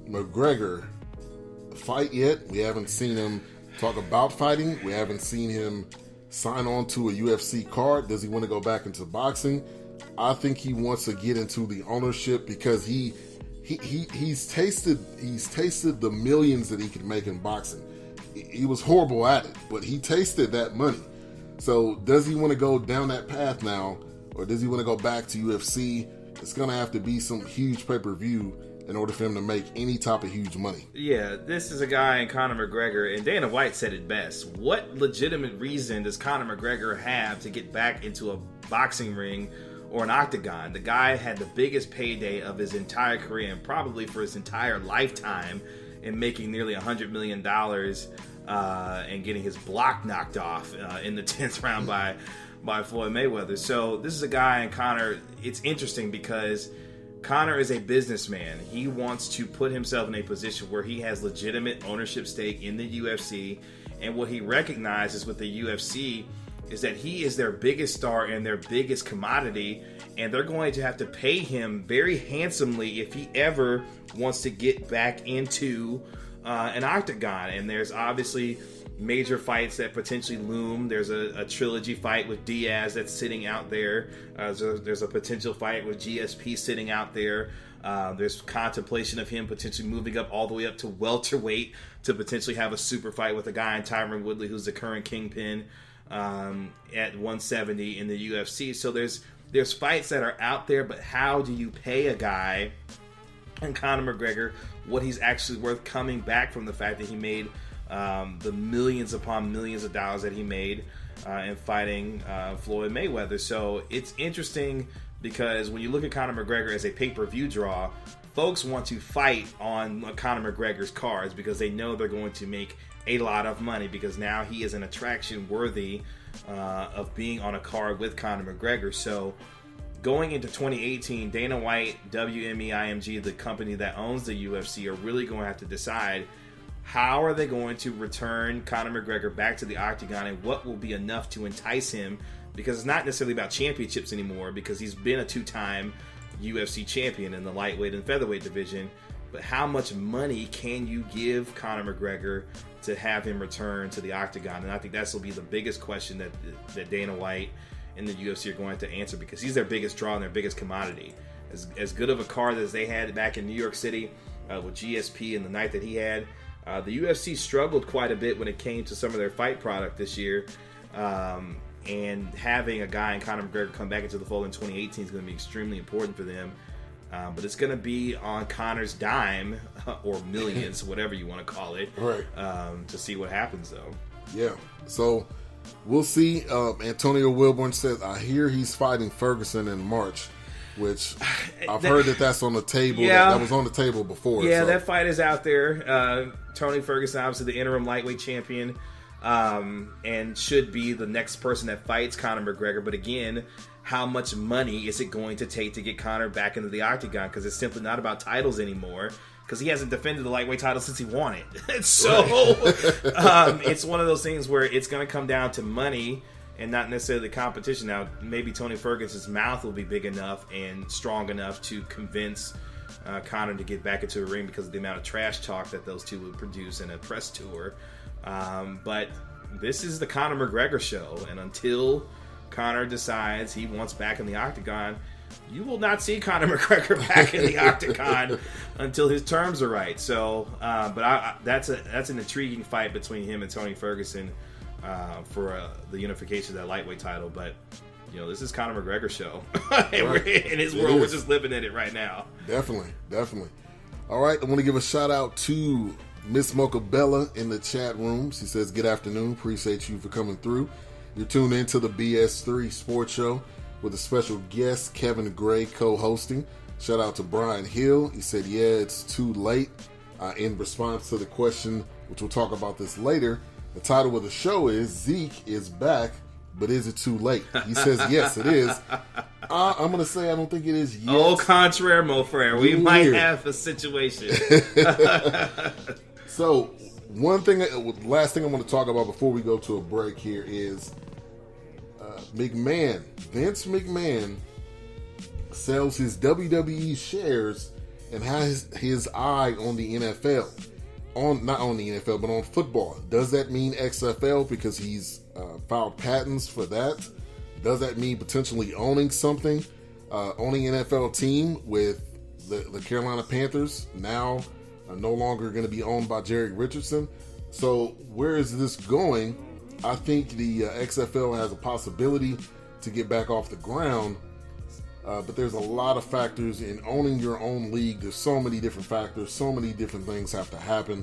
McGregor fight yet. We haven't seen him talk about fighting. We haven't seen him sign on to a UFC card. Does he want to go back into boxing? I think he wants to get into the ownership because he's tasted the millions that he could make in boxing. He was horrible at it, but he tasted that money. So does he want to go down that path now, or does he want to go back to UFC? It's going to have to be some huge pay-per-view in order for him to make any type of huge money. Yeah, this is a guy in Conor McGregor, and Dana White said it best. What legitimate reason does Conor McGregor have to get back into a boxing ring or an octagon? The guy had the biggest payday of his entire career and probably for his entire lifetime in making nearly $100 million and getting his block knocked off in the 10th round by Floyd Mayweather. So this is a guy, and Conor, it's interesting because Conor is a businessman. He wants to put himself in a position where he has legitimate ownership stake in the UFC, and what he recognizes with the UFC is that he is their biggest star and their biggest commodity, and they're going to have to pay him very handsomely if he ever wants to get back into an octagon. And there's obviously major fights that potentially loom. There's a trilogy fight with Diaz that's sitting out there. There's a potential fight with GSP sitting out there. There's contemplation of him potentially moving up all the way up to welterweight to potentially have a super fight with a guy in Tyron Woodley, who's the current kingpin at 170 in the UFC. So there's fights that are out there, but how do you pay a guy and Conor McGregor what he's actually worth, coming back from the fact that he made the millions upon millions of dollars that he made in fighting Floyd Mayweather? So it's interesting because when you look at Conor McGregor as a pay-per-view draw, folks want to fight on Conor McGregor's cards because they know they're going to make a lot of money, because now he is an attraction worthy of being on a card with Conor McGregor. So going into 2018, Dana White, WME-IMG, the company that owns the UFC, are really going to have to decide how are they going to return Conor McGregor back to the octagon, and what will be enough to entice him, because it's not necessarily about championships anymore, because he's been a two-time UFC champion in the lightweight and featherweight division. But how much money can you give Conor McGregor to have him return to the octagon? And I think that's will be the biggest question that Dana White and the UFC are going to answer, because he's their biggest draw and their biggest commodity. As good of a card as they had back in New York City with GSP and the night that he had, the UFC struggled quite a bit when it came to some of their fight product this year. And having a guy in Conor McGregor come back into the fold in 2018 is going to be extremely important for them. But it's going to be on Conor's dime, or millions, whatever you want to call it, right? To see what happens, though. Yeah. So we'll see. Antonio Wilborn says, I hear he's fighting Ferguson in March, which I've heard that's on the table. Yeah. That was on the table before. Yeah, so. That fight is out there. Tony Ferguson, obviously the interim lightweight champion, and should be the next person that fights Conor McGregor. But again, how much money is it going to take to get Conor back into the octagon? Because it's simply not about titles anymore, because he hasn't defended the lightweight title since he won it. So it's one of those things where it's going to come down to money and not necessarily the competition. Now, maybe Tony Ferguson's mouth will be big enough and strong enough to convince Conor to get back into the ring because of the amount of trash talk that those two would produce in a press tour. But this is the Conor McGregor show, and until Conor decides he wants back in the octagon, you will not see Conor McGregor back in the octagon until his terms are right. So, that's an intriguing fight between him and Tony Ferguson for the unification of that lightweight title. But this is Conor McGregor show, and we're in his world. We're just living in it right now. Definitely. All right, I want to give a shout out to Miss Mocha Bella in the chat room. She says, "Good afternoon. Appreciate you for coming through. You're tuned into the BS3 Sports Show with a special guest, Kevin Gray, co-hosting. Shout out to Brian Hill. He said, yeah, it's too late. In response to the question, which we'll talk about this later, the title of the show is Zeke is back, but is it too late? He says, yes, it is. I'm going to say I don't think it is yet. Au contraire, mon frere. We might have a situation. So, last thing I want to talk about before we go to a break here is Vince McMahon sells his WWE shares and has his eye on the NFL. Not on the NFL, but on football. Does that mean XFL because he's filed patents for that? Does that mean potentially owning something? Owning an NFL team with the Carolina Panthers now no longer going to be owned by Richardson. So where is this going? I think the XFL has a possibility to get back off the ground, but there's a lot of factors in owning your own league. There's so many different factors, so many different things have to happen.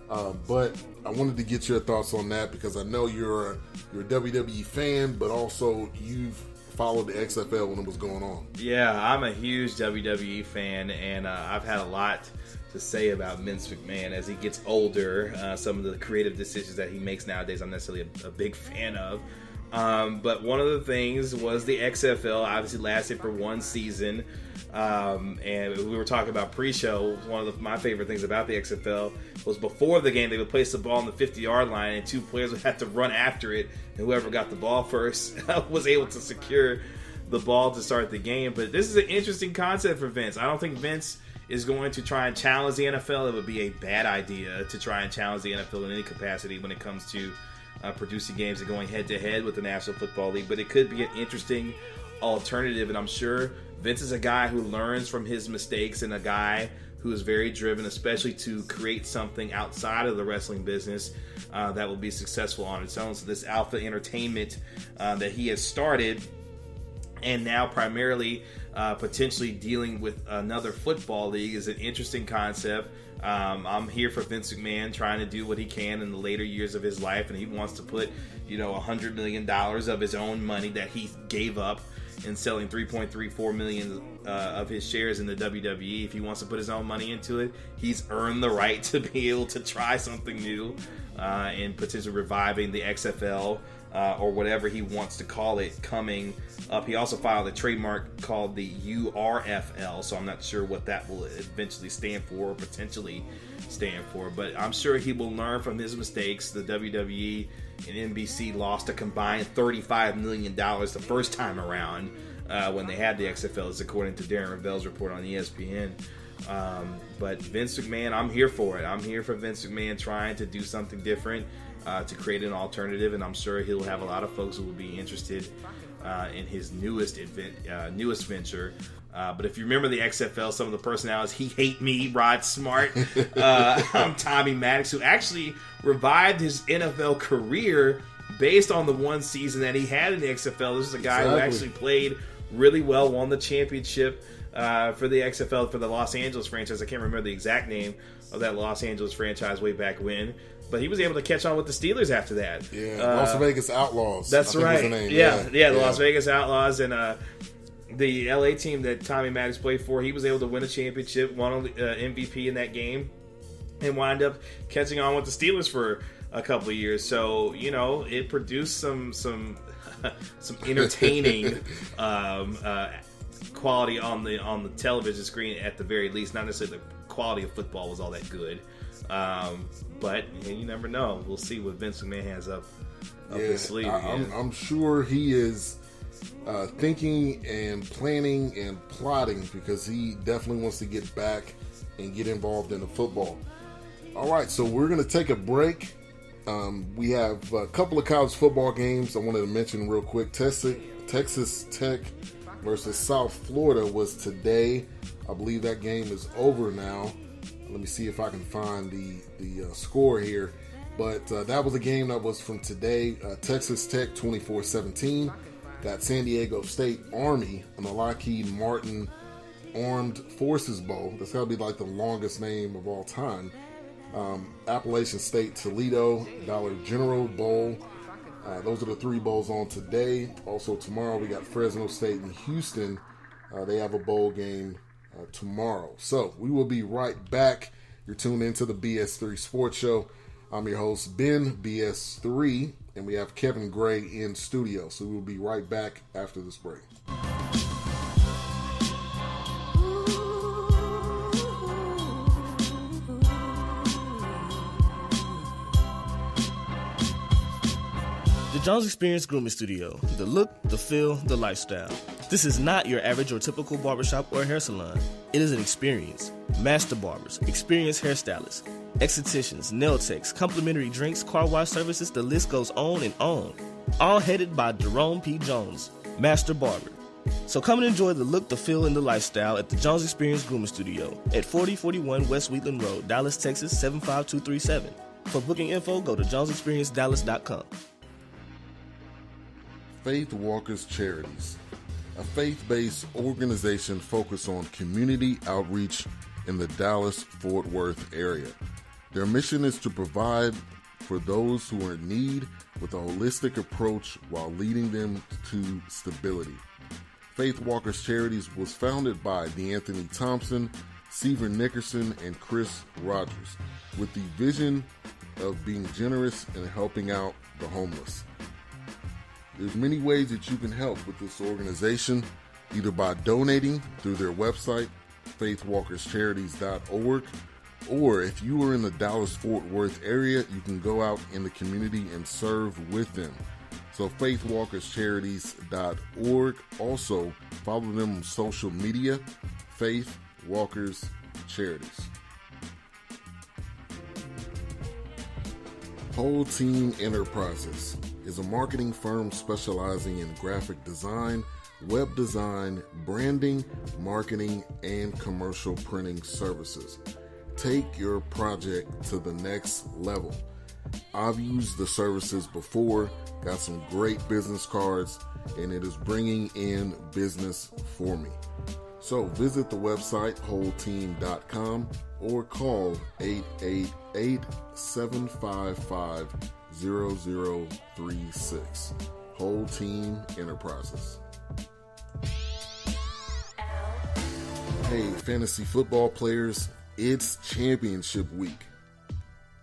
But I wanted to get your thoughts on that because I know you're a WWE fan, but also you've followed the XFL when it was going on. Yeah, I'm a huge WWE fan, and I've had a lot to say about Vince McMahon as he gets older. Some of the creative decisions that he makes nowadays, I'm necessarily a big fan of. But one of the things was the XFL obviously lasted for one season. And we were talking about pre-show. One of my favorite things about the XFL was before the game, they would place the ball on the 50-yard line and two players would have to run after it. And whoever got the ball first was able to secure the ball to start the game. But this is an interesting concept for Vince. I don't think Vince is going to try and challenge the NFL. It would be a bad idea to try and challenge the NFL in any capacity when it comes to producing games and going head-to-head with the National Football League. But it could be an interesting alternative, and I'm sure Vince is a guy who learns from his mistakes and a guy who is very driven, especially to create something outside of the wrestling business that will be successful on its own. So this Alpha Entertainment that he has started, and now primarily potentially dealing with another football league, is an interesting concept. I'm here for Vince McMahon trying to do what he can in the later years of his life, and he wants to put, $100 million of his own money that he gave up in selling 3.34 million of his shares in the WWE. If he wants to put his own money into it, he's earned the right to be able to try something new and potentially reviving the XFL or whatever he wants to call it coming up. He also filed a trademark called the URFL, so I'm not sure what that will eventually stand for or potentially stand for, but I'm sure he will learn from his mistakes. The WWE and NBC lost a combined $35 million the first time around when they had the XFL, according to Darren Ravel's report on ESPN. But Vince McMahon, I'm here for it. I'm here for Vince McMahon trying to do something different to create an alternative, and I'm sure he'll have a lot of folks who will be interested in his newest venture. But if you remember the XFL, some of the personalities, He Hate Me, Rod Smart, Tommy Maddox, who actually revived his NFL career based on the one season that he had in the XFL. This is a guy who actually played really well, won the championship for the XFL for the Los Angeles franchise. I can't remember the exact name of that Los Angeles franchise way back when, but he was able to catch on with the Steelers after that. Yeah, Las Vegas Outlaws. That's right. Was the name. Yeah, the Las Vegas Outlaws, and the LA team that Tommy Maddox played for, he was able to win a championship, won MVP in that game, and wound up catching on with the Steelers for a couple of years. So, it produced some entertaining quality on the television screen at the very least. Not necessarily the quality of football was all that good, but you never know. We'll see what Vince McMahon has up his sleeve. I'm sure he is thinking and planning and plotting, because he definitely wants to get back and get involved in the football. All right, so we're going to take a break. We have a couple of college football games I wanted to mention real quick. Texas Tech versus South Florida was today. I believe that game is over now. Let me see if I can find the score here. But that was a game that was from today. Texas Tech 24-17. Got San Diego State Army in the Lockheed Martin Armed Forces Bowl. That's got to be like the longest name of all time. Appalachian State Toledo Dollar General Bowl. Those are the three bowls on today. Also tomorrow we got Fresno State and Houston. They have a bowl game tomorrow. So we will be right back. You're tuned into the BS3 Sports Show. I'm your host, Ben BS3, and we have Kevin Gray in studio. So we will be right back after this break. The Jones Experience Grooming Studio. The look, the feel, the lifestyle. This is not your average or typical barbershop or hair salon. It is an experience. Master barbers, experienced hairstylists, estheticians, nail techs, complimentary drinks, car wash services, the list goes on and on. All headed by Jerome P. Jones, Master Barber. So come and enjoy the look, the feel, and the lifestyle at the Jones Experience Grooming Studio at 4041 West Wheatland Road, Dallas, Texas 75237. For booking info, go to jonesexperiencedallas.com. Faith Walkers Charities, a faith-based organization focused on community outreach in the Dallas-Fort Worth area. Their mission is to provide for those who are in need with a holistic approach while leading them to stability. Faith Walkers Charities was founded by DeAnthony Thompson, Seaver Nickerson, and Chris Rogers, with the vision of being generous and helping out the homeless. There's many ways that you can help with this organization, either by donating through their website, faithwalkerscharities.org, or if you are in the Dallas-Fort Worth area, you can go out in the community and serve with them. So faithwalkerscharities.org. Also, follow them on social media, Faith Walkers Charities. Wholeteam Enterprises is a marketing firm specializing in graphic design, web design, branding, marketing, and commercial printing services. Take your project to the next level. I've used the services before, got some great business cards, and it is bringing in business for me. So visit the website wholeteam.com or call 888-755-0036. Wholeteam Enterprises. Hey, fantasy football players, it's championship week.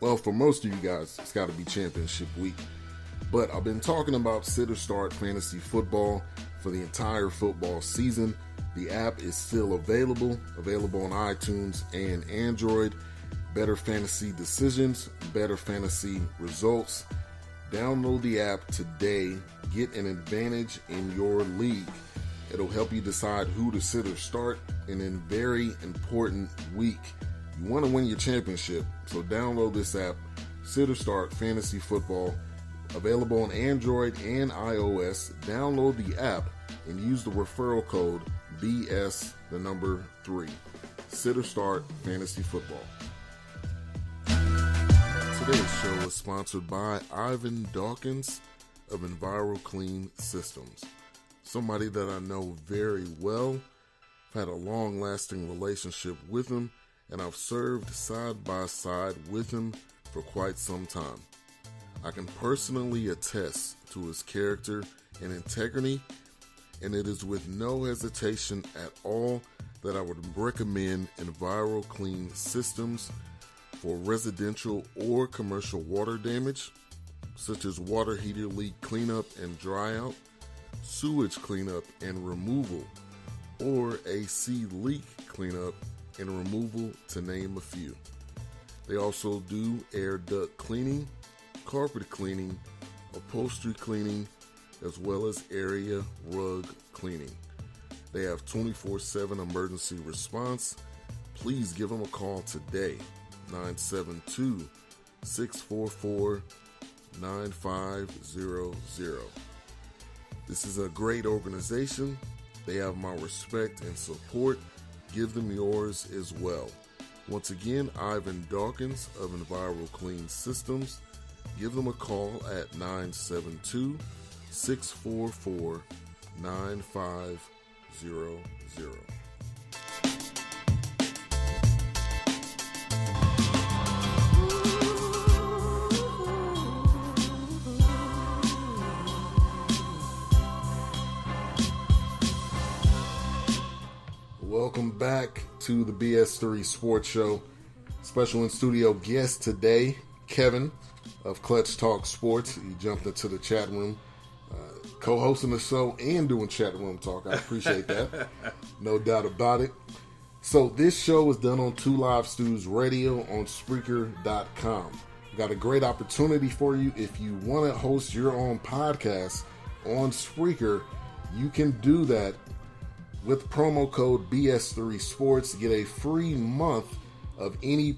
Well, for most of you guys, it's got to be championship week. But I've been talking about sit or start fantasy football for the entire football season. The app is still available on iTunes and Android. Better fantasy decisions, better fantasy results. Download the app today. Get an advantage in your league. It'll help you decide who to sit or start in a very important week. You want to win your championship, so download this app, Sit or Start Fantasy Football, available on Android and iOS. Download the app and use the referral code BS3. Sit or Start Fantasy Football. Today's show is sponsored by Ivan Dawkins of ENVIROCLEAN Systems, somebody that I know very well. I've had a long-lasting relationship with him, and I've served side by side with him for quite some time. I can personally attest to his character and integrity, and it is with no hesitation at all that I would recommend ENVIROCLEAN Systems for residential or commercial water damage, such as water heater leak cleanup and dry out, sewage cleanup and removal, or AC leak cleanup and removal, to name a few. They also do air duct cleaning, carpet cleaning, upholstery cleaning, as well as area rug cleaning. They have 24/7 emergency response. Please give them a call today, 972-644-9500. This is a great organization. They have my respect and support. Give them yours as well. Once again, Ivan Dawkins of ENVIROCLEAN Systems. Give them a call at 972-644-9500. Welcome back to the BS3 Sports Show. Special in-studio guest today, Kevin of Clutch Talk Sports. He jumped into the chat room, co-hosting the show and doing chat room talk. I appreciate that. No doubt about it. So this show is done on 2 Live Stews Radio on Spreaker.com. Got a great opportunity for you if you want to host your own podcast on Spreaker. You can do that with promo code BS3 Sports. Get a free month of any